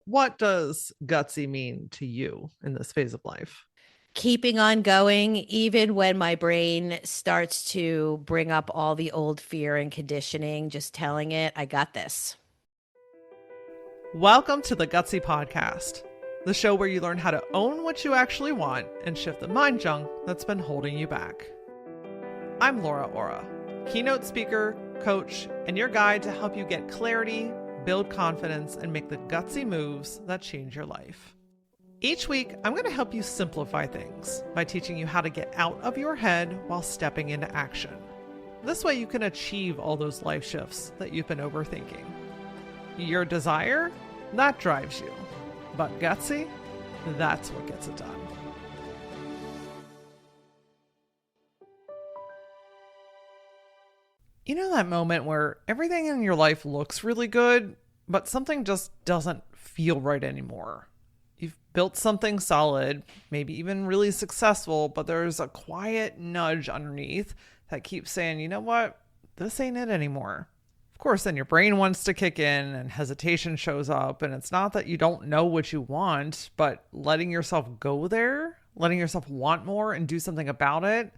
what does gutsy mean to you in this phase of life? Keeping on going, even when my brain starts to bring up all the old fear and conditioning, just telling it, I got this. Welcome to the Gutsy Podcast, the show where you learn how to own what you actually want and shift the mind junk that's been holding you back. I'm Laura Ora, keynote speaker, coach, and your guide to help you get clarity, build confidence, and make the gutsy moves that change your life. Each week, I'm going to help you simplify things by teaching you how to get out of your head while stepping into action. This way you can achieve all those life shifts that you've been overthinking. Your desire, that drives you. But gutsy, that's what gets it done. You know that moment where everything in your life looks really good, but something just doesn't feel right anymore? You've built something solid, maybe even really successful, but there's a quiet nudge underneath that keeps saying, you know what, this ain't it anymore. Of course, then your brain wants to kick in and hesitation shows up. And it's not that you don't know what you want, but letting yourself go there, letting yourself want more and do something about it,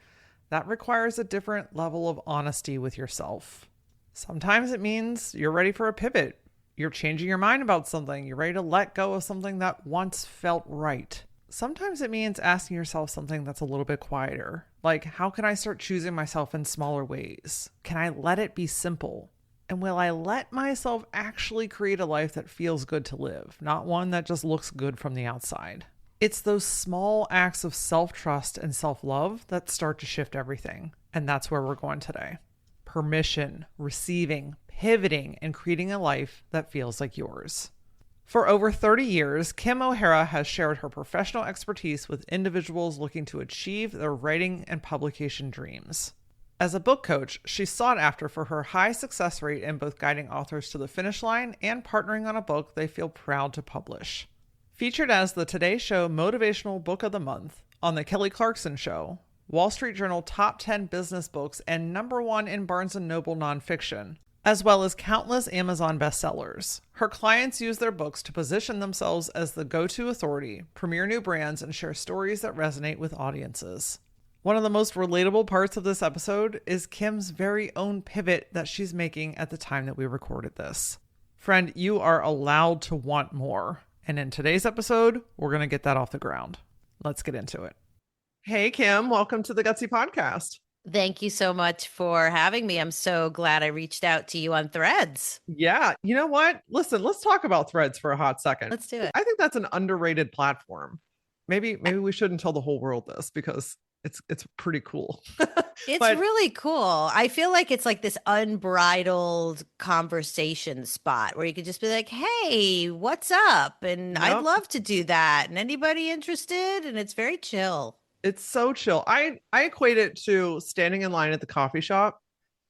that requires a different level of honesty with yourself. Sometimes it means you're ready for a pivot. You're changing your mind about something. You're ready to let go of something that once felt right. Sometimes it means asking yourself something that's a little bit quieter. Like, how can I start choosing myself in smaller ways? Can I let it be simple? And will I let myself actually create a life that feels good to live, not one that just looks good from the outside? It's those small acts of self-trust and self-love that start to shift everything. And that's where we're going today. Permission, receiving, pivoting, and creating a life that feels like yours. For over 30 years, Kim O'Hara has shared her professional expertise with individuals looking to achieve their writing and publication dreams. As a book coach, she's sought after for her high success rate in both guiding authors to the finish line and partnering on a book they feel proud to publish. Featured as the Today Show Motivational Book of the Month, on The Kelly Clarkson Show, Wall Street Journal Top 10 Business Books, and #1 in Barnes & Noble Nonfiction, as well as countless Amazon bestsellers. Her clients use their books to position themselves as the go-to authority, premiere new brands, and share stories that resonate with audiences. One of the most relatable parts of this episode is Kim's very own pivot that she's making at the time that we recorded this. Friend, you are allowed to want more. And in today's episode, we're going to get that off the ground. Let's get into it. Hey, Kim, welcome to the Gutsy Podcast. Thank you so much for having me. I'm so glad I reached out to you on Threads. Yeah, you know what? Listen, let's talk about Threads for a hot second. Let's do it. I think that's an underrated platform. Maybe we shouldn't tell the whole world this because it's pretty cool. It's But really cool. I feel like it's like this unbridled conversation spot where you could just be like, hey, what's up? And I'd yep, love to do that. And anybody interested? And it's very chill. it's so chill. I equate it to standing in line at the coffee shop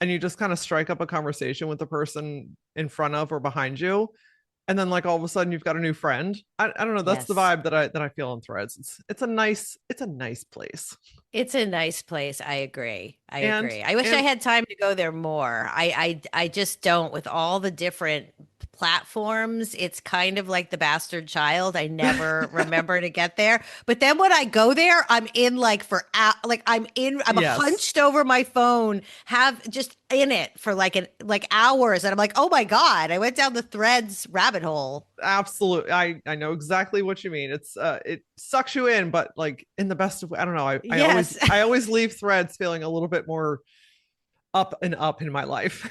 and you just kind of strike up a conversation with the person in front of or behind you. And then like all of a sudden you've got a new friend. I don't know. That's the Yes. vibe that I feel on Threads. It's a nice place. It's a nice place. I agree. I And agree. I wish I and had time to go there more. I just don't with all the different platforms. It's kind of like the bastard child. I never remember to get there. But then when I go there, I'm in like I'm yes, hunched over my phone, have just in it for like hours and I'm like, "Oh my God, I went down the Threads rabbit hole." absolutely. I know exactly what you mean. It sucks you in, but like in the best of, I don't know. I always Yes. I always leave Threads feeling a little bit more up and up in my life.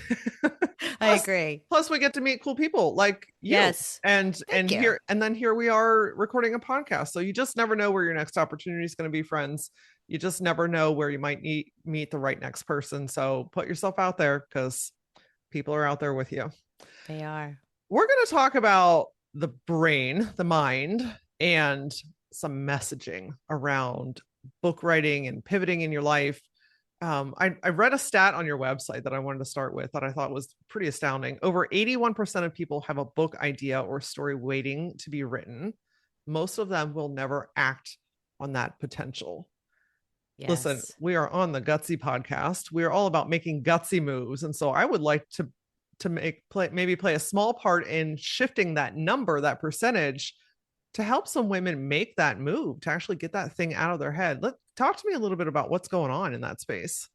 I plus agree. plus we get to meet cool people like you. Yes. And Thank you. here we are recording a podcast. So you just never know where your next opportunity is going to be, friends. You just never know where you might meet the right next person. So put yourself out there because people are out there with you. They are. We're going to talk about the brain, the mind, and some messaging around book writing and pivoting in your life. I read a stat on your website that I wanted to start with that I thought was pretty astounding. Over 81% of people have a book idea or story waiting to be written. Most of them will never act on that potential. Listen, Yes. we are on the Gutsy podcast. We are all about making gutsy moves. And so I would like to to maybe play a small part in shifting that number, that percentage, to help some women make that move to actually get that thing out of their head. Talk to me a little bit about what's going on in that space.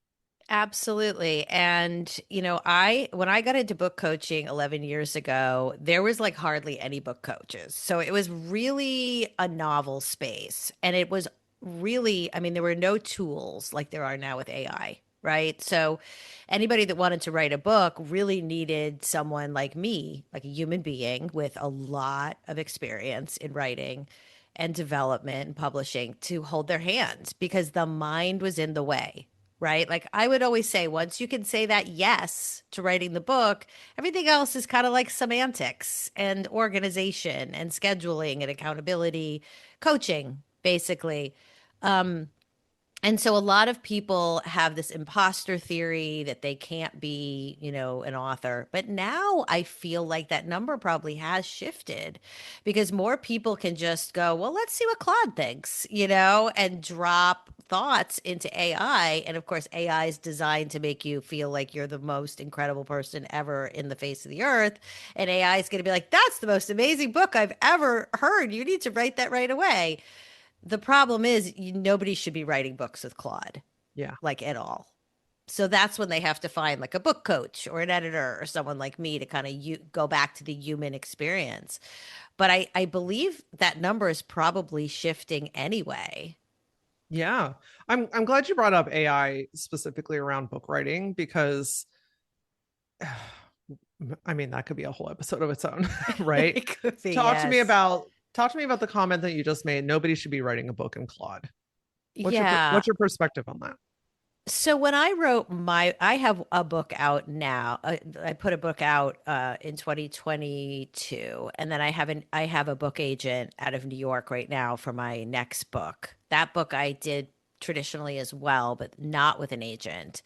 Absolutely. And, when I got into book coaching 11 years ago, there was like hardly any book coaches. So it was really a novel space. And it was really, I mean, there were no tools like there are now with AI, right? So anybody that wanted to write a book really needed someone like me, like a human being with a lot of experience in writing and development and publishing to hold their hand because the mind was in the way, right? Like I would always say, once you can say that yes to writing the book, everything else is kind of like semantics and organization and scheduling and accountability, coaching, basically. And so a lot of people have this imposter theory that they can't be, an author. But now I feel like that number probably has shifted because more people can just go, well, let's see what Claude thinks, and drop thoughts into AI. And of course, AI is designed to make you feel like you're the most incredible person ever in the face of the earth. And AI is going to be like, that's the most amazing book I've ever heard. You need to write that right away. The problem is nobody should be writing books with Claude, Yeah. like at all. So that's when they have to find like a book coach or an editor or someone like me to kind of go back to the human experience. But I believe that number is probably shifting anyway. Yeah. I'm glad you brought up AI specifically around book writing because I mean that could be a whole episode of its own, right? It could be, Talk to me yes. about talk to me about the comment that you just made. Nobody should be writing a book in Claude. Yeah. What's your perspective on that? So when I wrote I have a book out now. I put a book out in 2022, and then I have a book agent out of New York right now for my next book. That book I did traditionally as well, but not with an agent.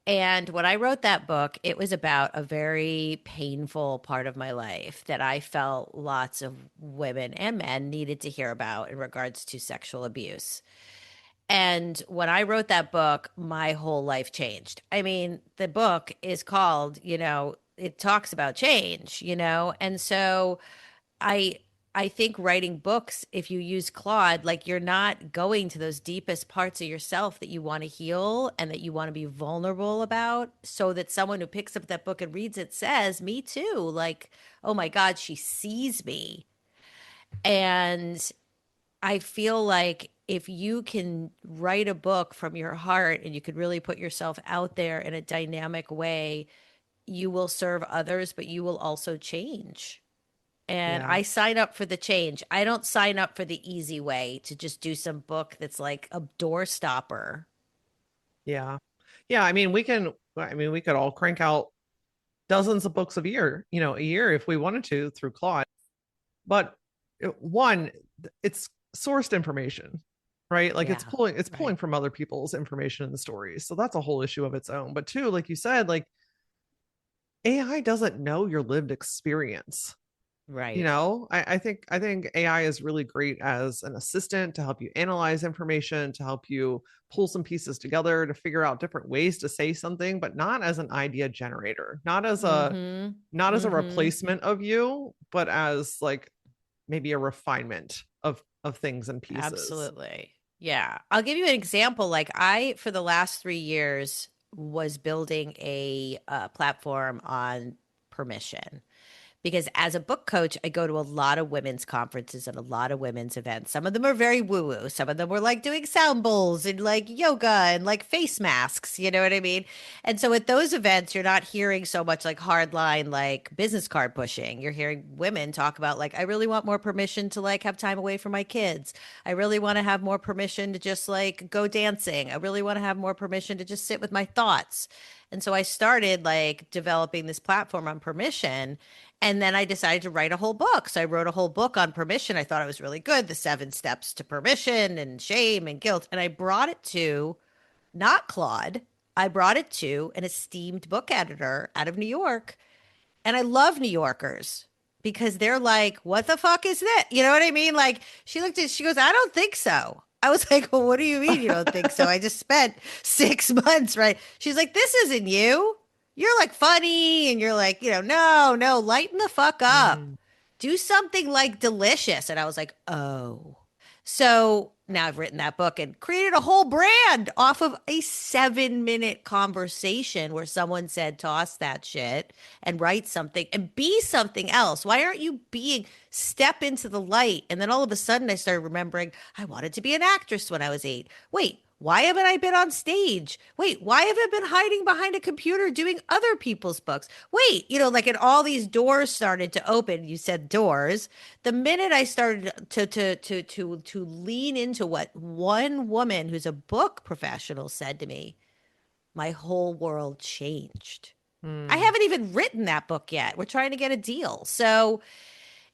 And when I wrote that book, it was about a very painful part of my life that I felt lots of women and men needed to hear about in regards to sexual abuse. And when I wrote that book, my whole life changed. I mean, the book is called, it talks about change, and so I I think writing books, if you use Claude, like you're not going to those deepest parts of yourself that you want to heal and that you want to be vulnerable about, so that someone who picks up that book and reads it says, "Me too." Like, oh my God, she sees me. And I feel like if you can write a book from your heart and you could really put yourself out there in a dynamic way, you will serve others, but you will also change. And Yeah. I sign up for the change. I don't sign up for the easy way to just do some book that's like a door stopper. Yeah. Yeah. I mean, we could all crank out dozens of books a year if we wanted to through Claude. But one, it's sourced information, right? Like Yeah, it's right. pulling from other people's information in the stories. So that's a whole issue of its own. But two, like you said, like AI doesn't know your lived experience. Right. I think AI is really great as an assistant to help you analyze information, to help you pull some pieces together, to figure out different ways to say something, but not as an idea generator, Mm-hmm. not as a Mm-hmm. replacement of you, but as like maybe a refinement of things and pieces. Absolutely. Yeah. I'll give you an example. Like for the last 3 years, was building a platform on permission. Because as a book coach, I go to a lot of women's conferences and a lot of women's events. Some of them are very woo woo. Some of them were like doing sound bowls and like yoga and like face masks. You know what I mean? And so at those events, you're not hearing so much like hardline, like business card pushing. You're hearing women talk about like, I really want more permission to like have time away from my kids. I really want to have more permission to just like go dancing. I really want to have more permission to just sit with my thoughts. And so I started like developing this platform on permission. And then I decided to write a whole book. So I wrote a whole book on permission. I thought it was really good, the 7 steps to permission and shame and guilt. And I brought it to not Claude, I brought it to an esteemed book editor out of New York. And I love New Yorkers because they're like, what the fuck is that? You know what I mean? Like she goes, I don't think so. I was like, well, what do you mean you don't think so? I just spent 6 months, right? She's like, this isn't you. You're like funny and you're like, no, no, lighten the fuck up. Mm. Do something like delicious. And I was like, oh. So now I've written that book and created a whole brand off of a 7-minute conversation where someone said, toss that shit and write something and be something else. Why aren't you being, step into the light? And then all of a sudden I started remembering I wanted to be an actress when I was 8. Wait, why haven't I been on stage? Wait, why have I been hiding behind a computer doing other people's books? Wait, like, and all these doors started to open. You said doors. The minute I started to lean into what one woman who's a book professional said to me, my whole world changed. I Mm. haven't even written that book yet. We're trying to get a deal. So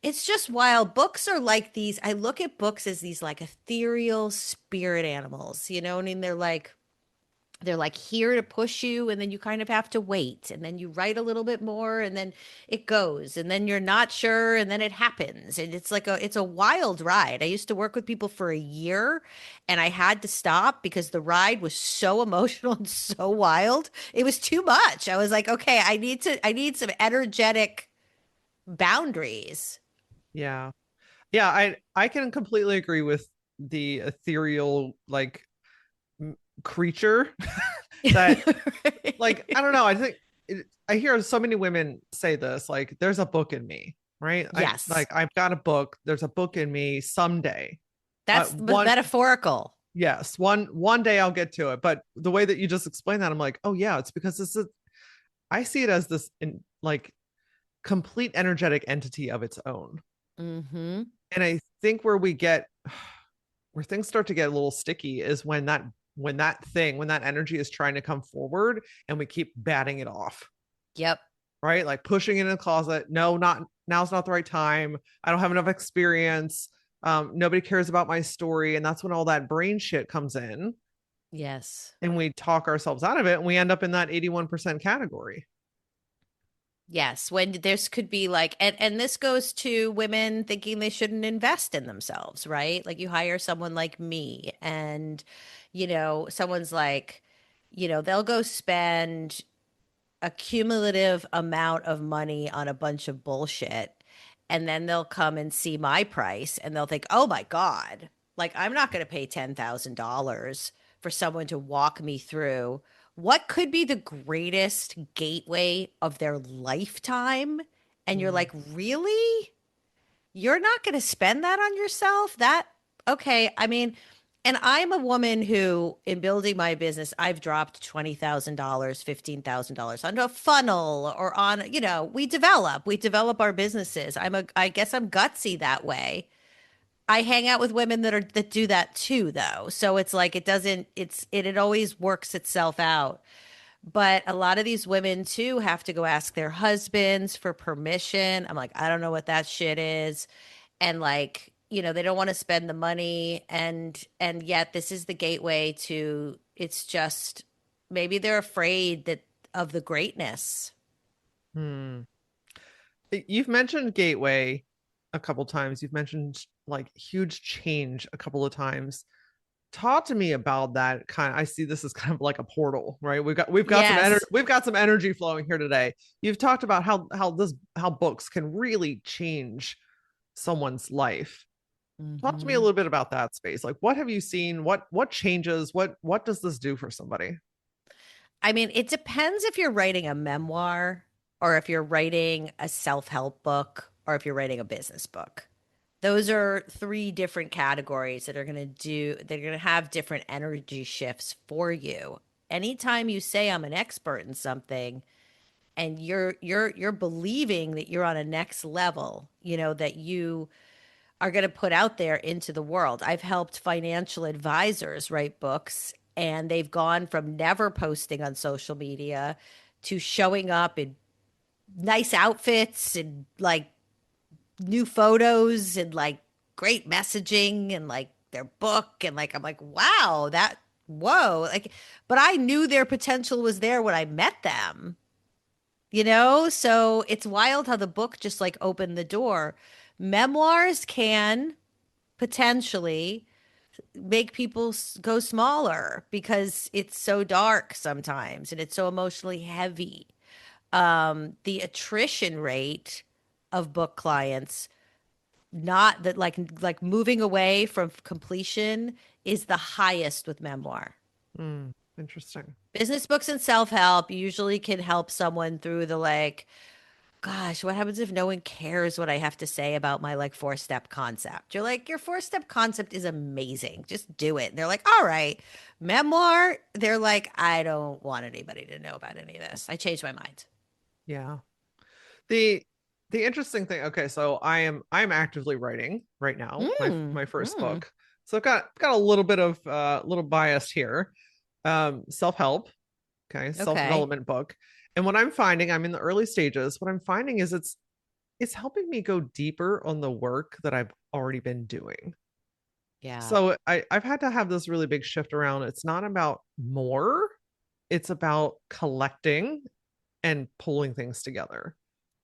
it's just wild. Books are like these. I look at books as these like ethereal spirit animals, I mean, they're like here to push you, and then you kind of have to wait, and then you write a little bit more, and then it goes, and then you're not sure, and then it happens, and it's a wild ride. I used to work with people for a year, and I had to stop because the ride was so emotional and so wild. It was too much. I was like, okay, I need some energetic boundaries. Yeah. Yeah, I can completely agree with the ethereal like creature that like I don't know, I think I hear so many women say this like there's a book in me, right? Yes, I've got a book, there's a book in me someday. that's One metaphorical. yes, one day I'll get to it, but the way that you just explained that I'm like, "Oh yeah, it's because this is I see it as this in like complete energetic entity of its own." Mm-hmm. And I think where things start to get a little sticky is when that energy is trying to come forward and we keep batting it off, Yep. right? Like pushing it in the closet. No, not now's not the right time. I don't have enough experience. Nobody cares about my story. And that's when all that brain shit comes in Yes. and we talk ourselves out of it and we end up in that 81% category. Yes, when this could be like, and this goes to women thinking they shouldn't invest in themselves, right? Like you hire someone like me, and someone's like, they'll go spend a cumulative amount of money on a bunch of bullshit, and then they'll come and see my price and they'll think, "Oh my God, like I'm not going to pay $10,000 for someone to walk me through what could be the greatest gateway of their lifetime." And you're Mm. like, "Really? You're not going to spend that on yourself?" That okay, I mean, and I'm a woman who, in building my business, I've dropped $20,000, $15,000 onto a funnel or on, we develop our businesses. I guess I'm gutsy that way. I hang out with women that do that too, though. So it's like it always works itself out. But a lot of these women too have to go ask their husbands for permission. I'm like, I don't know what that shit is. And like, they don't want to spend the money, and yet this is the gateway to, it's just maybe they're afraid that of the greatness. Hmm. You've mentioned gateway a couple times. You've mentioned like huge change a couple of times. Talk to me about that kind of, I see this as kind of like a portal, right? Yes. We've got some energy flowing here today. You've talked about how books can really change someone's life. Talk to me a Hmm. little bit about that space. Like what have you seen? What changes? What does this do for somebody? I mean, it depends if you're writing a memoir or if you're writing a self-help book or if you're writing a business book. Those are three different categories they're going to have different energy shifts for you. Anytime you say I'm an expert in something and you're believing that you're on a next level, that you are going to put out there into the world. I've helped financial advisors write books, and they've gone from never posting on social media to showing up in nice outfits and like new photos and like great messaging and like their book. And like, I'm like, wow, whoa. Like, but I knew their potential was there when I met them. So it's wild how the book just like opened the door. Memoirs can potentially make people go smaller because it's so dark sometimes and it's so emotionally heavy. The attrition rate of book clients, not that like moving away from completion, is the highest with memoir. Interesting. Business books and self-help usually can help someone through the like, gosh, what happens if no one cares what I have to say about my like four-step concept? You're like, your four-step concept is amazing. Just do it. And they're like, all right. Memoir, they're like, I don't want anybody to know about any of this. I changed my mind. Yeah. The the interesting thing, okay, so I'm actively writing right now, Mm, my first mm. book. So I've got a little bit of little bias here. Self-help, okay, Okay. self-development book. And what I'm finding, I'm in the early stages, what I'm finding is it's helping me go deeper on the work that I've already been doing. Yeah. So I've had to have this really big shift around. It's not about more, it's about collecting and pulling things together.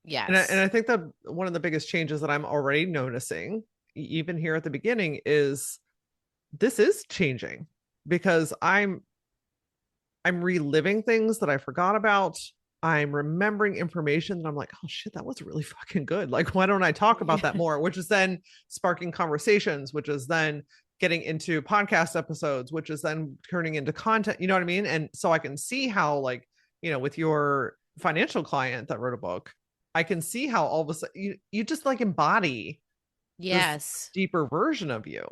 And Yes. I think that one of the biggest changes that I'm already noticing, even here at the beginning, is this is changing because I'm reliving things that I forgot about. I'm remembering information that I'm like, oh shit, that was really fucking good. Like, why don't I talk about that more? Which is then sparking conversations, which is then getting into podcast episodes, which is then turning into content. You know what I mean? And so I can see how, like, with your financial client that wrote a book, I can see how all of a sudden you just like embody this Yes. deeper version of you.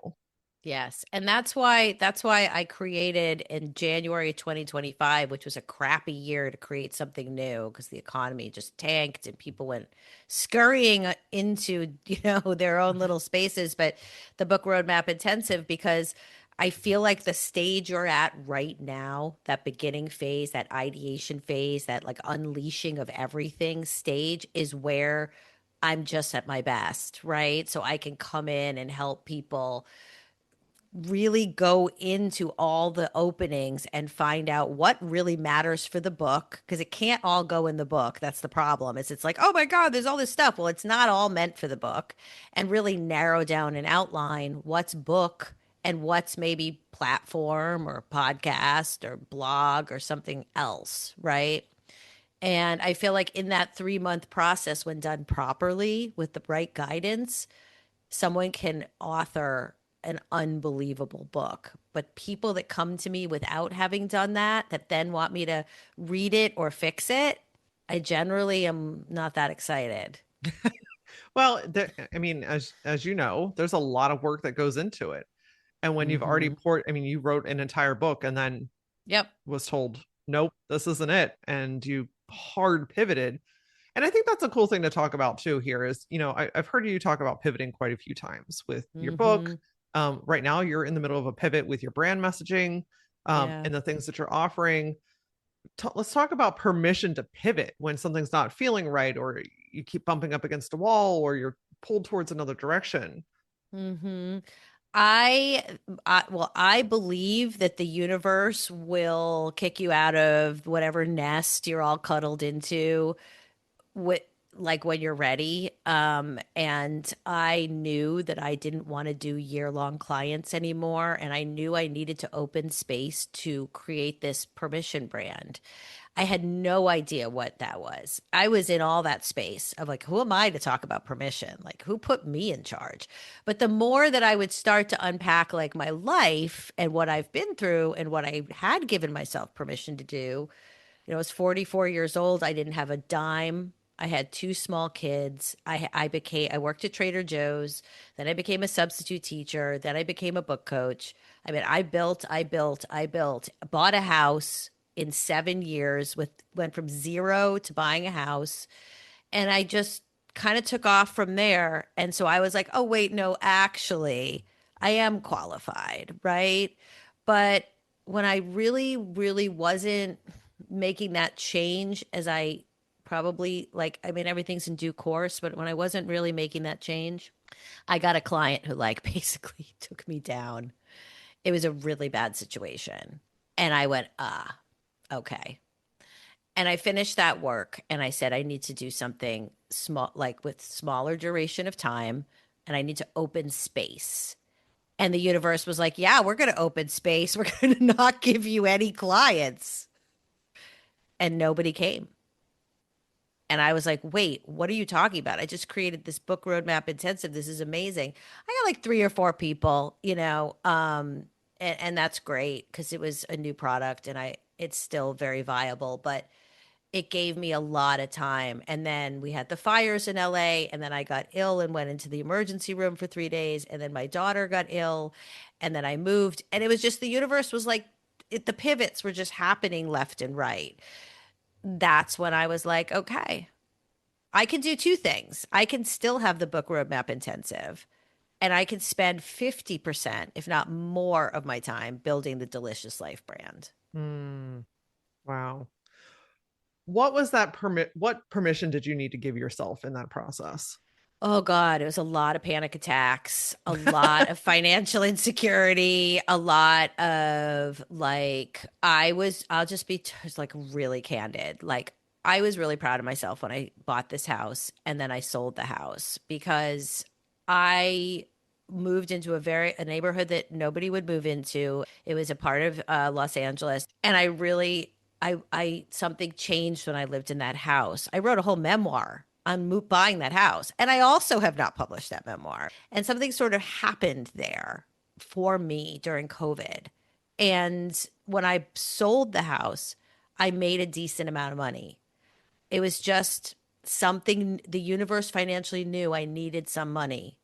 Yes. And that's why I created in January 2025, which was a crappy year to create something new because the economy just tanked and people went scurrying into, their own little spaces, but the book roadmap intensive because I feel like the stage you're at right now, that beginning phase, that ideation phase, that like unleashing of everything stage is where I'm just at my best, right? So I can come in and help people really go into all the openings and find out what really matters for the book because it can't all go in the book. That's the problem. It's like, oh my God, there's all this stuff. Well, it's not all meant for the book, and really narrow down and outline what's book and what's maybe platform or podcast or blog or something else, right? And I feel like in that 3-month process, when done properly with the right guidance, someone can author an unbelievable book. But people that come to me without having done that, that then want me to read it or fix it, I generally am not that excited. Well, I mean, as you know, there's a lot of work that goes into it. And when you've already Hmm. poured, I mean, you wrote an entire book and then Yep. was told, nope, this isn't it. And you hard pivoted. And I think that's a cool thing to talk about too here is, I've heard you talk about pivoting quite a few times with your book. Hmm. Right now, you're in the middle of a pivot with your brand messaging Yeah. and the things that you're offering. Let's talk about permission to pivot when something's not feeling right or you keep bumping up against a wall or you're pulled towards another direction. Hmm. I, I believe that the universe will kick you out of whatever nest you're all cuddled into with like when you're ready. And I knew that I didn't want to do year-long clients anymore, and I knew I needed to open space to create this permission brand. I had no idea what that was. I was in all that space of like, who am I to talk about permission? Like, who put me in charge? But the more that I would start to unpack like my life and what I've been through and what I had given myself permission to do, I was 44 years old. I didn't have a dime. I had two small kids. I worked at Trader Joe's. Then I became a substitute teacher. Then I became a book coach. I mean, I built, bought a house in 7 years went from zero to buying a house. And I just kind of took off from there. And so I was like, oh, wait, no, actually, I am qualified, right? But when I really, really wasn't making that change, as I probably like, I mean, everything's in due course, but when I wasn't really making that change, I got a client who, like, basically took me down. It was a really bad situation. And I went, okay. And I finished that work and I said, I need to do something small, like with smaller duration of time, and I need to open space. And the universe was like, yeah, we're going to open space. We're going to not give you any clients. And nobody came. And I was like, wait, what are you talking about? I just created this book roadmap intensive. This is amazing. I got like 3 or 4 people, and that's great because it was a new product and it's still very viable, but it gave me a lot of time. And then we had the fires in LA, and then I got ill and went into the emergency room for 3 days. And then my daughter got ill, and then I moved. And it was just the universe was like, the pivots were just happening left and right. That's when I was like, okay, I can do two things. I can still have the book roadmap intensive, and I can spend 50%, if not more, of my time building the Delicious Life brand. Mm, wow. What was that what permission did you need to give yourself in that process? Oh God, it was a lot of panic attacks, a lot of financial insecurity, a lot of like, I'll just be just like really candid. Like, I was really proud of myself when I bought this house and then I sold the house because I moved into a neighborhood that nobody would move into. It was a part of Los Angeles, and I something changed when I lived in that house. I wrote a whole memoir on buying that house, and I also have not published that memoir. And something sort of happened there for me during COVID. And when I sold the house, I made a decent amount of money. It was just something the universe financially knew I needed some money.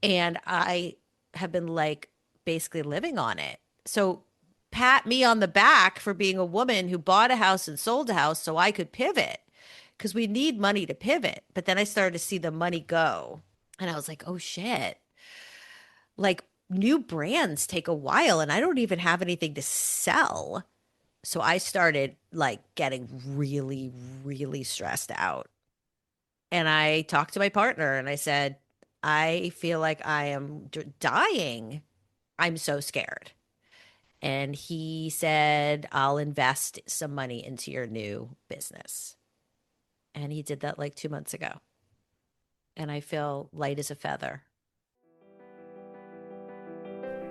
And I have been like basically living on it. So pat me on the back for being a woman who bought a house and sold a house so I could pivot because we need money to pivot. But then I started to see the money go. And I was like, oh shit. Like, new brands take a while and I don't even have anything to sell. So I started like getting really, really stressed out. And I talked to my partner and I said, I feel like I am dying. I'm so scared. And he said, I'll invest some money into your new business. And he did that like 2 months ago. And I feel light as a feather.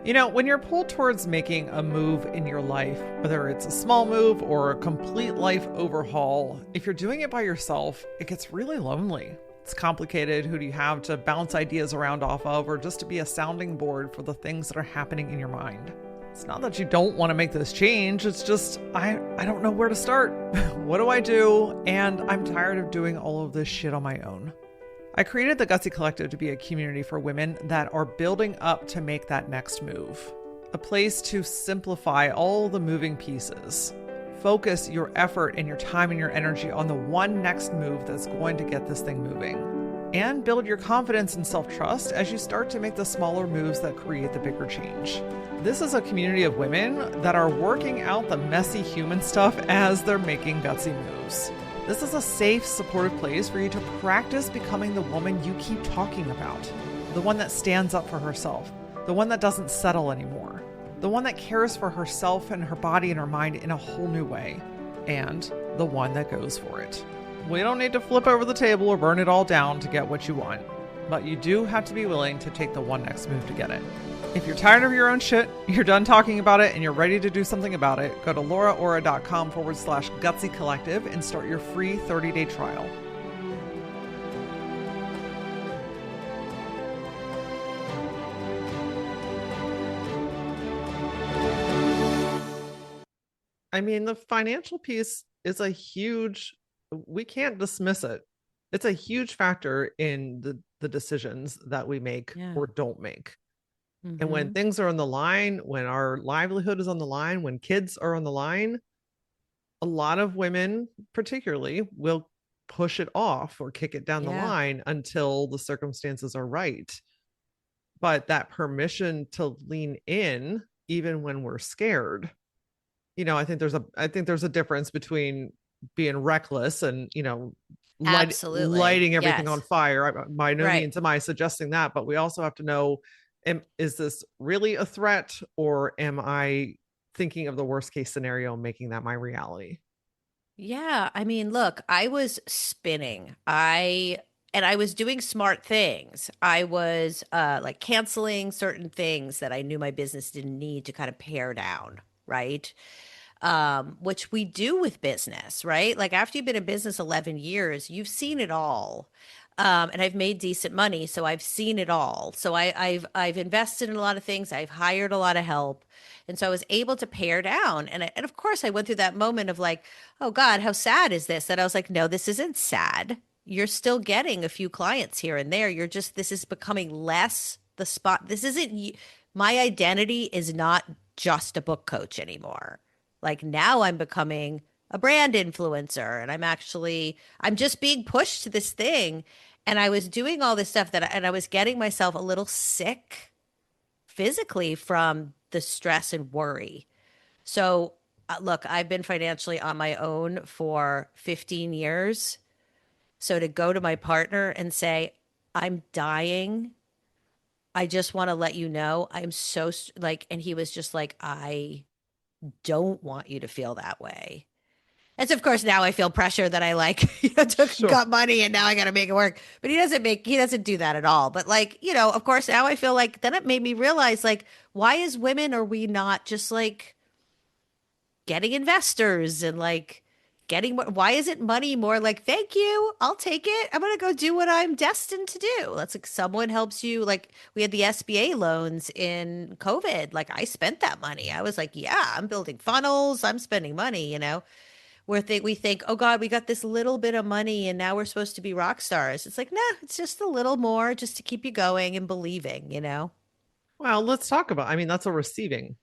You know, when you're pulled towards making a move in your life, whether it's a small move or a complete life overhaul, if you're doing it by yourself, it gets really lonely. It's complicated. Who do you have to bounce ideas around off of, or just to be a sounding board for the things that are happening in your mind? It's not that you don't want to make this change. It's just, I don't know where to start. What do I do? And I'm tired of doing all of this shit on my own. I created the Gutsy Collective to be a community for women that are building up to make that next move. A place to simplify all the moving pieces. Focus your effort and your time and your energy on the one next move that's going to get this thing moving. And build your confidence and self-trust as you start to make the smaller moves that create the bigger change. This is a community of women that are working out the messy human stuff as they're making gutsy moves. This is a safe, supportive place for you to practice becoming the woman you keep talking about. The one that stands up for herself. The one that doesn't settle anymore. The one that cares for herself and her body and her mind in a whole new way. And the one that goes for it. We don't need to flip over the table or burn it all down to get what you want. But you do have to be willing to take the one next move to get it. If you're tired of your own shit, you're done talking about it, and you're ready to do something about it, go to lauraora.com/Gutsy Collective and start your free 30-day trial. I mean, the financial piece is we can't dismiss it. It's a huge factor in the decisions that we make or don't make. And when things are on the line, when our livelihood is on the line, when kids are on the line, a lot of women particularly will push it off or kick it down the line until the circumstances are right. But that permission to lean in, even when we're scared, I think there's a difference between being reckless and, Absolutely. lighting everything on Yes. fire. By no Right. means am I suggesting that, but we also have to know, is this really a threat, or am I thinking of the worst case scenario and making that my reality? Yeah. I mean, look, I was spinning. I was doing smart things. I was like canceling certain things that I knew my business didn't need to kind of pare down, right? which we do with business, right? Like after you've been in business 11 years, you've seen it all. And I've made decent money, so I've seen it all. So I've invested in a lot of things. I've hired a lot of help, and so I was able to pare down. And of course, I went through that moment of like, oh God, how sad is this? And I was like, no, this isn't sad. You're still getting a few clients here and there. You're just this is becoming less the spot. This isn't my identity is not just a book coach anymore. Like now I'm becoming a brand influencer and I'm just being pushed to this thing. And I was doing all this stuff and I was getting myself a little sick physically from the stress and worry. So, look, I've been financially on my own for 15 years. So to go to my partner and say, I'm dying. I just want to let you know I'm so like, and he was just like, I don't want you to feel that way. And so, of course, now I feel pressure that I like, Sure. got money and now I got to make it work. But he doesn't do that at all. But like, of course, now I feel like then it made me realize like, why as women are we not just like getting investors and like getting more? Why isn't money more like, thank you, I'll take it. I'm going to go do what I'm destined to do. That's like someone helps you. Like we had the SBA loans in COVID. Like I spent that money. I was like, yeah, I'm building funnels. I'm spending money. Where we think, oh God, we got this little bit of money and now we're supposed to be rock stars. It's like, nah, it's just a little more just to keep you going and believing. Well, let's talk about, I mean, that's a receiving.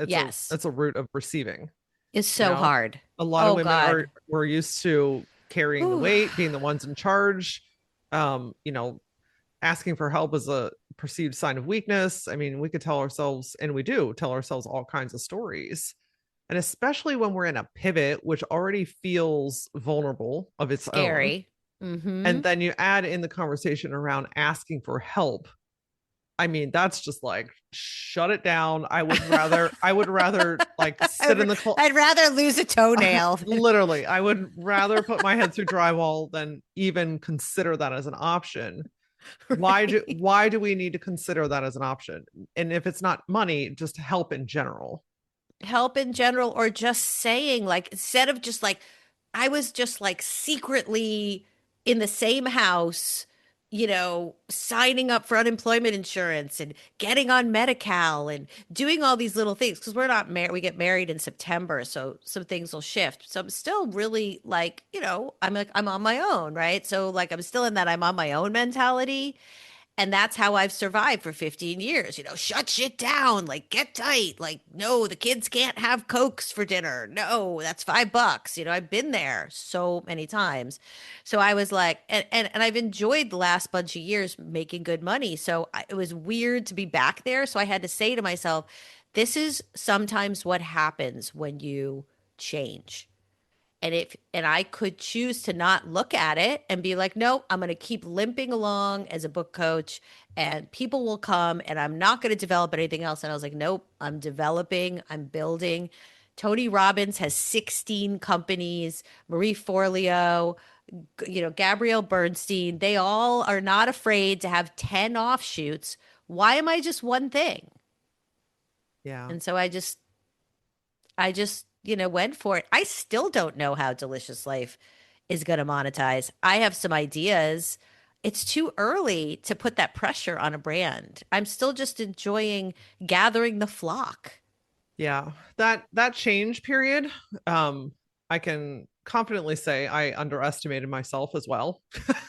Yes. It's a root of receiving. It's You so know, hard. a lot of Oh women God. we're used to carrying the Whew. weight, being the ones in charge. You know, asking for help is a perceived sign of weakness. I mean, we could tell ourselves, and we do tell ourselves all kinds of stories. And especially when we're in a pivot, which already feels vulnerable of its own. Scary. Mm-hmm. And then you add in the conversation around asking for help. I mean, that's just like shut it down. I would rather like sit in the cold. I'd rather lose a toenail. Literally, I would rather put my head through drywall than even consider that as an option. Right. Why do we need to consider that as an option? And if it's not money, just help in general. Help in general, or just saying, like, instead of just like, I was just like secretly in the same house, signing up for unemployment insurance and getting on Medi-Cal and doing all these little things because we're not married. We get married in September, so some things will shift. So I'm still really like, I'm like, I'm on my own, right? So like, I'm still in that I'm on my own mentality. And that's how I've survived for 15 years. Shut shit down, like get tight. Like, no, the kids can't have Cokes for dinner. No, that's $5. I've been there so many times. So I was like, and I've enjoyed the last bunch of years making good money. So it was weird to be back there. So I had to say to myself, this is sometimes what happens when you change. And I could choose to not look at it and be like, no, I'm going to keep limping along as a book coach and people will come and I'm not going to develop anything else. And I was like, nope, I'm developing, I'm building. Tony Robbins has 16 companies, Marie Forleo, Gabrielle Bernstein, they all are not afraid to have 10 offshoots. Why am I just one thing? Yeah. And so I just went for it. I still don't know how Delicious Life is going to monetize. I have some ideas. It's too early to put that pressure on a brand. I'm still just enjoying gathering the flock. Yeah. That change period, I can confidently say I underestimated myself as well.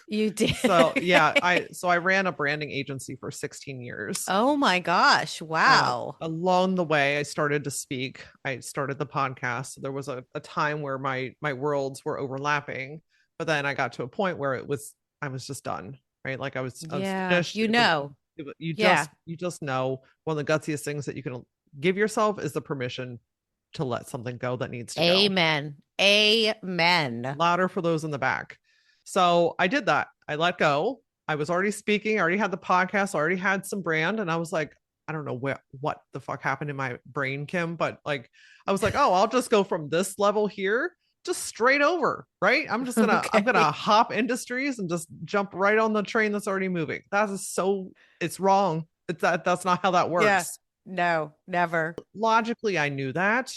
You did. So yeah, I ran a branding agency for 16 years. Oh my gosh. Wow. Along the way, I started to speak. I started the podcast. So there was a time where my worlds were overlapping, but then I got to a point where I was just done. Right, like I was Yeah. finished. It was Yeah. you just know one of the gutsiest things that you can give yourself is the permission to let something go that needs to go. Amen. Amen. Louder for those in the back. So I did that. I let go. I was already speaking. I already had the podcast. I already had some brand. And I was like, I don't know what the fuck happened in my brain, Kim, but like, I was like, oh, I'll just go from this level here just straight over, right? I'm gonna Okay. hop industries and just jump right on the train that's already moving. It's wrong. That's not how that Yeah. works. No, never. Logically, I knew that.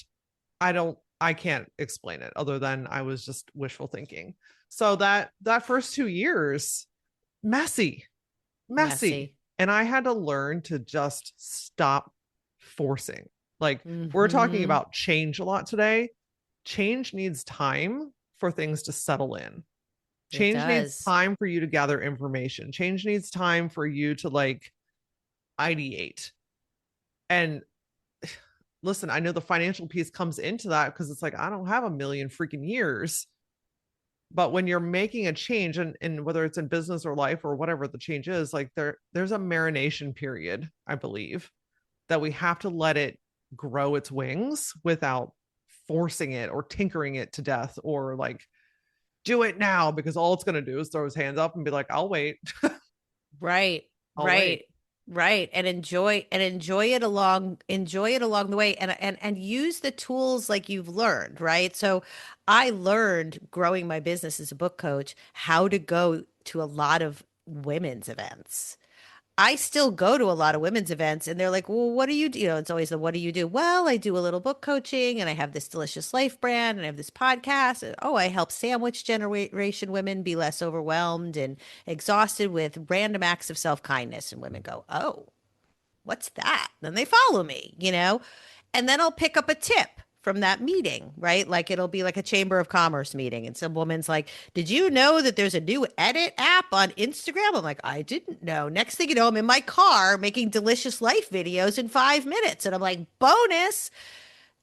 I don't I can't explain it other than I was just wishful thinking. So that first 2 years, messy, messy. Messy. And I had to learn to just stop forcing. Like we're talking Hmm. about change a lot today. Change needs time for things to settle in. It Change needs does. time for you to gather information. Change needs time for you to like ideate. And listen, I know the financial piece comes into that because it's like, I don't have a million freaking years. But when you're making a change, and whether it's in business or life or whatever the change is, like there's a marination period, I believe, that we have to let it grow its wings without forcing it or tinkering it to death or like do it now because all it's going to do is throw his hands up and be like, I'll wait. Right, I'll wait. right, right. And enjoy it along the way and use the tools like you've learned, right? So I learned growing my business as a book coach how to go to a lot of women's events. I still go to a lot of women's events and they're like, well, what do you do? You know, it's always the what do you do? Well, I do a little book coaching and I have this Delicious Life brand and I have this podcast. And, oh, I help sandwich generation women be less overwhelmed and exhausted with random acts of self kindness. And women go, oh, what's that? Then they follow me, you know? And then I'll pick up a tip from that meeting, right? Like it'll be like a Chamber of Commerce meeting. And some woman's like, did you know that there's a new edit app on Instagram? I'm like, I didn't know. Next thing you know, I'm in my car making delicious life videos in 5 minutes. And I'm like, bonus,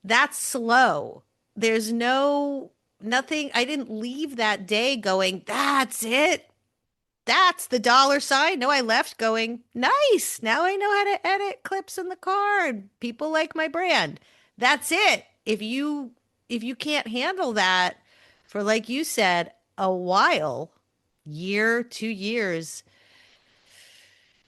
that's slow. There's nothing. I didn't leave that day going, that's it. That's the dollar sign. No, I left going, nice. Now I know how to edit clips in the car and people like my brand. That's it. If you can't handle that for like you said, a while, year, 2 years,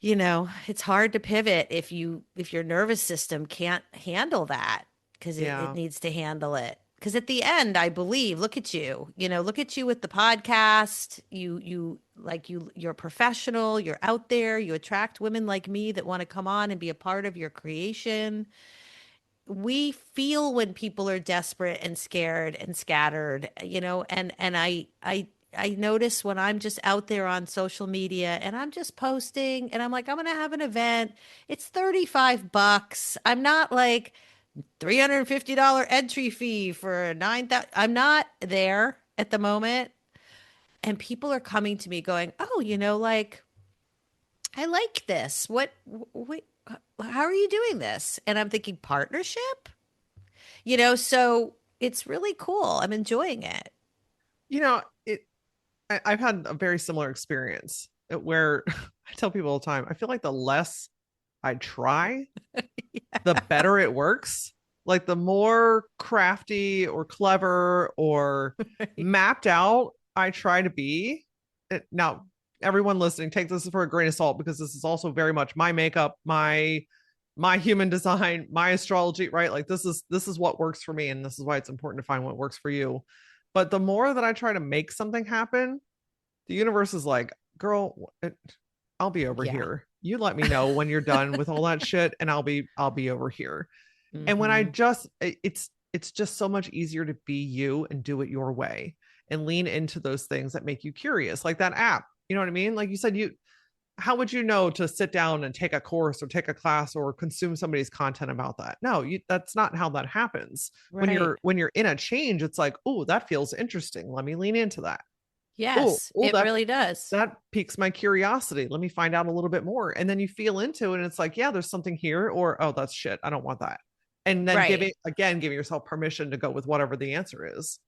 it's hard to pivot if your nervous system can't handle that because it Yeah. needs to handle it. Because at the end, I believe, look at you with the podcast. You're a professional, you're out there, you attract women like me that want to come on and be a part of your creation. We feel when people are desperate and scared and scattered, and I notice when I'm just out there on social media and I'm just posting and I'm like, I'm going to have an event. It's $35. I'm not like $350 entry fee for 9,000. I'm not there at the moment. And people are coming to me going, oh, like, I like this. How are you doing this? And I'm thinking partnership, so it's really cool. I'm enjoying it. You know, I've had a very similar experience where I tell people all the time, I feel like the less I try, the better it works. Like the more crafty or clever or mapped out I try to be. Now, everyone listening, take this for a grain of salt because this is also very much my makeup, my human design, my astrology, right? Like this is what works for me and this is why it's important to find what works for you. But the more that I try to make something happen, the universe is like, girl, I'll be over Yeah. here. You let me know when you're done with all that shit and I'll be over here. And when I Hmm. just it's just so much easier to be you and do it your way and lean into those things that make you curious, like that app. You know what I mean? Like you said, how would you know to sit down and take a course or take a class or consume somebody's content about that? No, that's not how that happens. When Right. you're in a change, it's like, oh, that feels interesting. Let me lean into that. Oh, Yes, oh, it that really does. that piques my curiosity. Let me find out a little bit more. And then you feel into it and it's like, yeah, there's something here, or oh, that's shit. I don't want that. And then Right. giving yourself permission to go with whatever the answer is.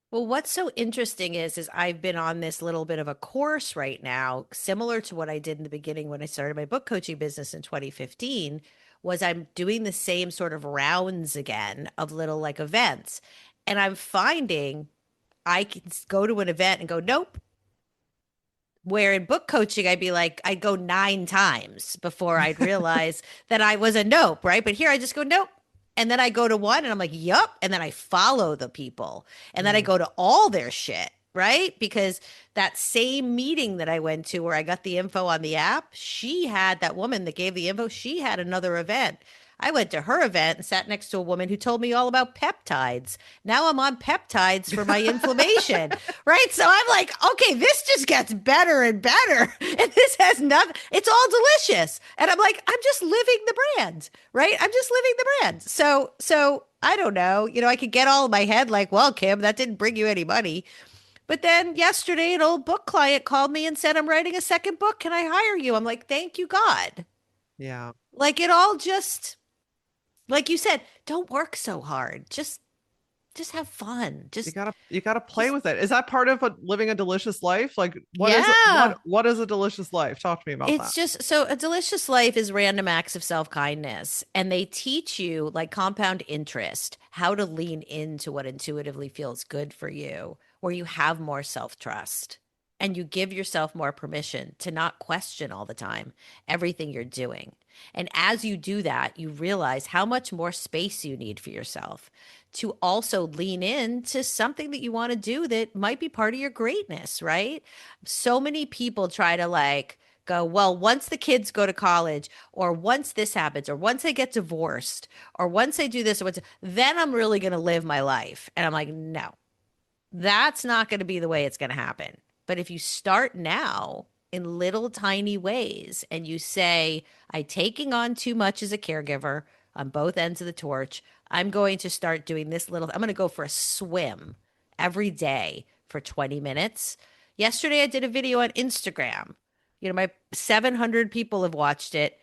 Well, what's so interesting is I've been on this little bit of a course right now, similar to what I did in the beginning when I started my book coaching business in 2015, was I'm doing the same sort of rounds again of little like events. And I'm finding I can go to an event and go, nope. Where in book coaching, I'd be like, I'd go 9 times before I'd realize that I was a nope, right? But here I just go, nope. And then I go to one and I'm like, yup. And then I follow the people. And then I Mm. go to all their shit, right? Because that same meeting that I went to where I got the info on the app, she had that woman that gave the info, she had another event. I went to her event and sat next to a woman who told me all about peptides. Now I'm on peptides for my inflammation, right? So I'm like, okay, this just gets better and better. And this has nothing, it's all delicious. And I'm like, I'm just living the brand, right? I'm just living the brand. So I don't know. I could get all in my head like, well, Kim, that didn't bring you any money. But then yesterday, an old book client called me and said, I'm writing a second book. Can I hire you? I'm like, thank you, God. Yeah. Like it all just, like you said, don't work so hard. Just have fun. You gotta play Just, with it. Is that part of living a delicious life? Like yeah. what is a delicious life? Talk to me about that. It's just so a delicious life is random acts of self kindness. And they teach you, like compound interest, how to lean into what intuitively feels good for you, where you have more self trust and you give yourself more permission to not question all the time everything you're doing. And as you do that, you realize how much more space you need for yourself to also lean into something that you want to do that might be part of your greatness, right? So many people try to like go, well, once the kids go to college, or once this happens, or once I get divorced, or once I do this, then I'm really going to live my life. And I'm like, no, that's not going to be the way it's going to happen. But if you start now in little tiny ways and you say, I'm taking on too much as a caregiver on both ends of the torch, I'm going to start doing this little, I'm going to go for a swim every day for 20 minutes. Yesterday, I did a video on Instagram. My 700 people have watched it.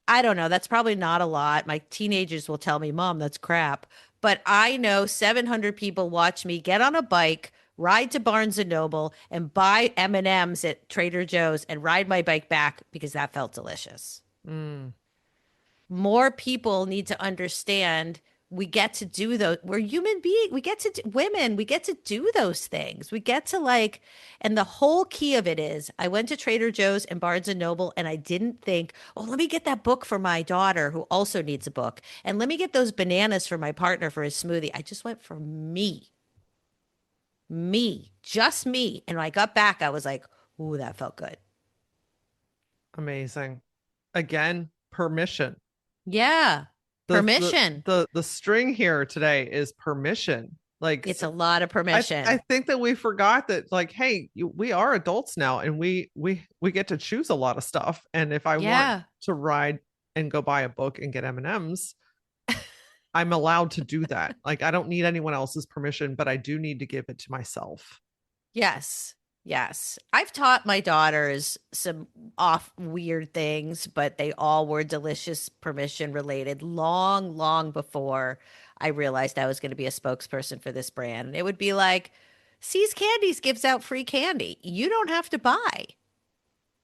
I don't know. That's probably not a lot. My teenagers will tell me, Mom, that's crap. But I know 700 people watch me get on a bike, ride to Barnes and Noble, and buy M&Ms at Trader Joe's and ride my bike back because that felt delicious. Mm. More people need to understand we get to do those. We're human beings. We get to women. We get to do those things. We get to like, and the whole key of it is I went to Trader Joe's and Barnes and Noble and I didn't think, oh, let me get that book for my daughter who also needs a book. And let me get those bananas for my partner for his smoothie. I just went for me, just me. And when I got back, I was like, ooh, that felt good. Amazing. Again, permission. Yeah. The the Permission. the string here today is permission. Like It's a lot of I permission. think that we forgot that like, hey, we are adults now and we get to choose a lot of stuff. And if I want Yeah. to ride and go buy a book and get M&Ms, I'm allowed to do that. Like I don't need anyone else's permission, but I do need to give it to myself. Yes. Yes. I've taught my daughters some off weird things, but they all were delicious permission related long, long before I realized I was going to be a spokesperson for this brand. And it would be like, C's Candies gives out free candy. You don't have to buy.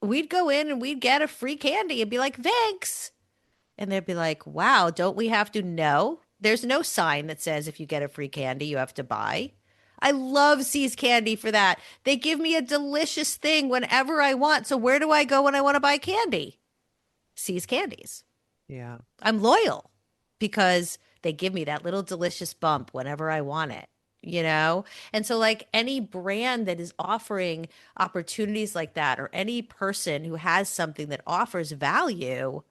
We'd go in and we'd get a free candy and be like, thanks. And they'd be like, wow, don't we have to? No, there's no sign that says if you get a free candy, you have to buy. I love C's Candy for that. They give me a delicious thing whenever I want. So where do I go when I want to buy candy? C's Candies. Yeah. I'm loyal because they give me that little delicious bump whenever I want it, you know? And so, like any brand that is offering opportunities like that, or any person who has something that offers value,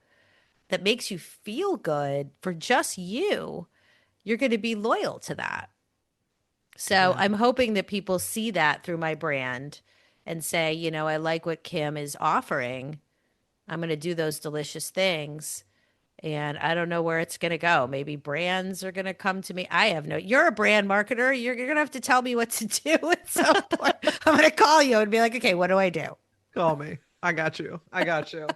that makes you feel good for just you, you're going to be loyal to that. So Yeah. I'm hoping that people see that through my brand and say, I like what Kim is offering. I'm going to do those delicious things. And I don't know where it's going to go. Maybe brands are going to come to me. You're a brand marketer. You're going to have to tell me what to do at some point. I'm going to call you and be like, okay, what do I do? Call me. I got you. I got you.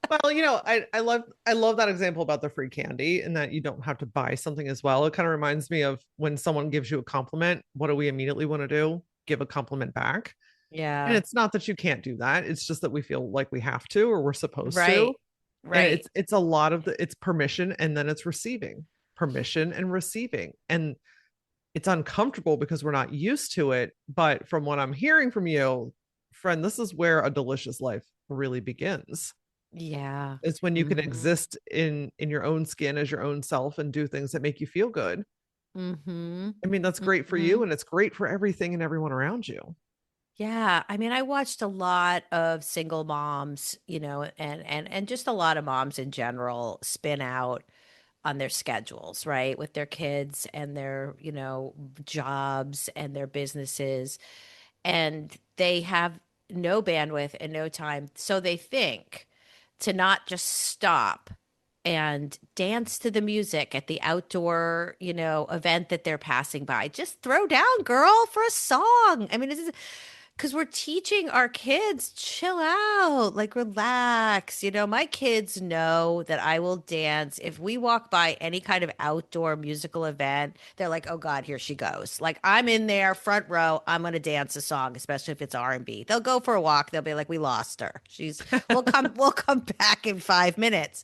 Well, I love that example about the free candy and that you don't have to buy something as well. It kind of reminds me of when someone gives you a compliment, what do we immediately want to do? Give a compliment back. And Yeah. it's not that you can't do that. It's just that we feel like we have to or we're supposed to. Right. And Right. it's a lot of it's permission and then it's receiving. Permission and receiving. And it's uncomfortable because we're not used to it, but from what I'm hearing from you, friend, this is where a delicious life really begins. Yeah. It's when you can Mm-hmm. exist in your own skin as your own self and do things that make you feel good. Mm-hmm. I mean, that's great for Mm-hmm. you and it's great for everything and everyone around you. Yeah, I mean, I watched a lot of single moms, and just a lot of moms in general spin out on their schedules, right? With their kids and their, jobs and their businesses. And they have no bandwidth and no time. So they think to not just stop and dance to the music at the outdoor, event that they're passing by. Just throw down, girl, for a song. I mean, this is because we're teaching our kids, chill out, like relax. My kids know that I will dance. If we walk by any kind of outdoor musical event, they're like, oh God, here she goes. Like I'm in there, front row, I'm gonna dance a song, especially if it's R&B. They'll go for a walk, they'll be like, we lost her. We'll come back in 5 minutes.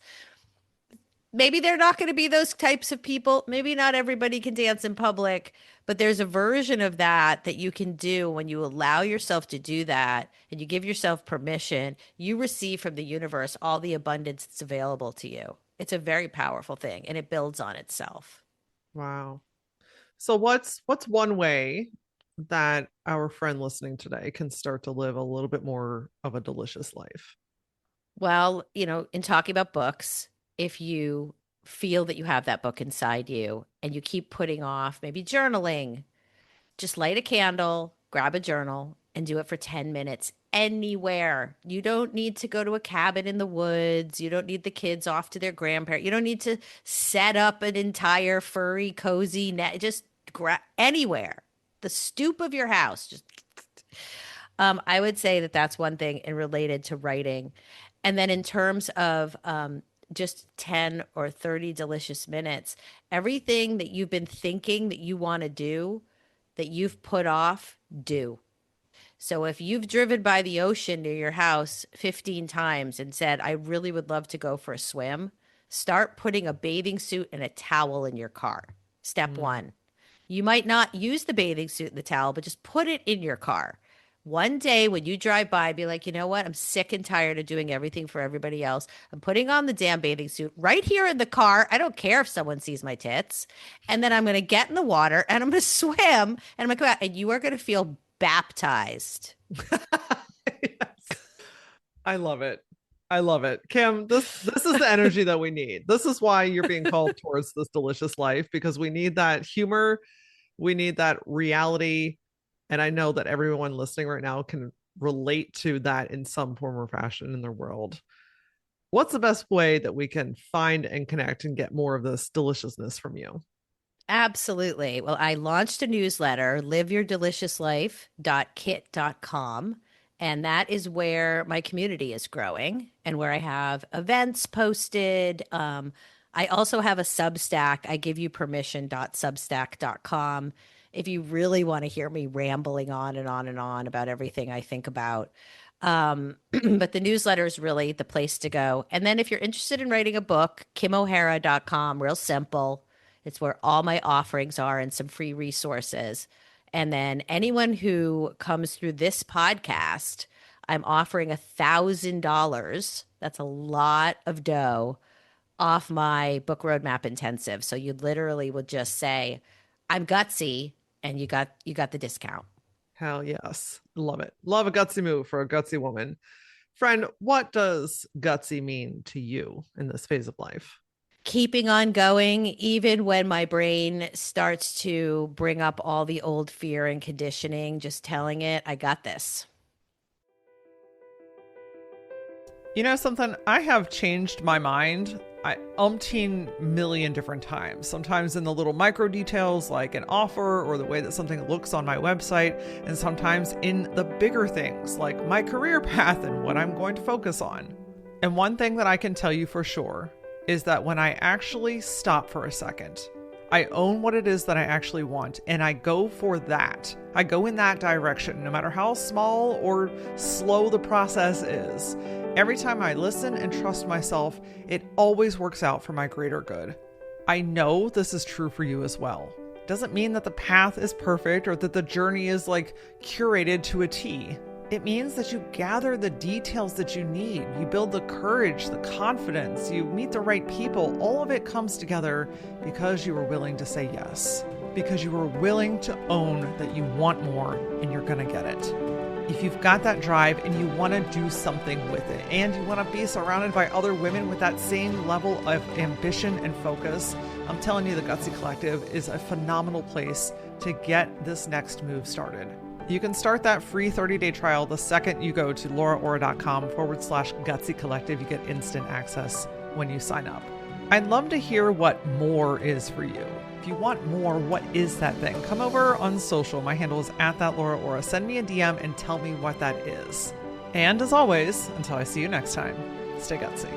Maybe they're not going to be those types of people. Maybe not everybody can dance in public, but there's a version of that you can do when you allow yourself to do that and you give yourself permission. You receive from the universe all the abundance that's available to you. It's a very powerful thing and it builds on itself. Wow. So what's one way that our friend listening today can start to live a little bit more of a delicious life? Well, in talking about books, if you feel that you have that book inside you and you keep putting off maybe journaling, just light a candle, grab a journal, and do it for 10 minutes anywhere. You don't need to go to a cabin in the woods. You don't need the kids off to their grandparents. You don't need to set up an entire furry, cozy net. Just anywhere. The stoop of your house. I would say that that's one thing and related to writing. And then in terms of just 10 or 30 delicious minutes, everything that you've been thinking that you want to do, that you've put off, do. So if you've driven by the ocean near your house 15 times and said, I really would love to go for a swim, start putting a bathing suit and a towel in your car. Step Mm. one. You might not use the bathing suit and the towel, but just put it in your car. One day when you drive by, be like, you know what? I'm sick and tired of doing everything for everybody else. I'm putting on the damn bathing suit right here in the car. I don't care if someone sees my tits. And then I'm going to get in the water and I'm going to swim and I'm going to come out and you are going to feel baptized. Yes. I love it. I love it. Kim, this is the energy that we need. This is why you're being called towards this delicious life, because we need that humor, we need that reality. And I know that everyone listening right now can relate to that in some form or fashion in their world. What's the best way that we can find and connect and get more of this deliciousness from you? Absolutely. Well, I launched a newsletter, liveyourdeliciouslife.kit.com. And that is where my community is growing and where I have events posted. I also have a Substack. I give you permission.substack.com if you really want to hear me rambling on and on and on about everything I think about. But the newsletter is really the place to go. And then if you're interested in writing a book, kimohara.com, real simple. It's where all my offerings are and some free resources. And then anyone who comes through this podcast, I'm offering $1,000. That's a lot of dough off my book roadmap intensive. So you literally would just say, I'm Gutsy, and you got the discount. Hell yes. Love it. Love a gutsy move for a gutsy woman. Friend, what does gutsy mean to you in this phase of life? Keeping on going, even when my brain starts to bring up all the old fear and conditioning, just telling it, I got this. You know something? I have changed my mind umpteen million different times. Sometimes in the little micro details like an offer or the way that something looks on my website, and sometimes in the bigger things like my career path and what I'm going to focus on. And one thing that I can tell you for sure is that when I actually stop for a second, I own what it is that I actually want, and I go for that. I go in that direction, no matter how small or slow the process is. Every time I listen and trust myself, it always works out for my greater good. I know this is true for you as well. It doesn't mean that the path is perfect or that the journey is like curated to a T. It means that you gather the details that you need. You build the courage, the confidence, you meet the right people. All of it comes together because you were willing to say yes, because you were willing to own that you want more and you're going to get it. If you've got that drive and you want to do something with it, and you want to be surrounded by other women with that same level of ambition and focus, I'm telling you, the Gutsy Collective is a phenomenal place to get this next move started. You can start that free 30-day trial the second you go to lauraora.com/Gutsy Collective. You get instant access when you sign up. I'd love to hear what more is for you. If you want more, what is that thing? Come over on social. My handle is @thatlauraora. Send me a DM and tell me what that is. And as always, until I see you next time, stay gutsy.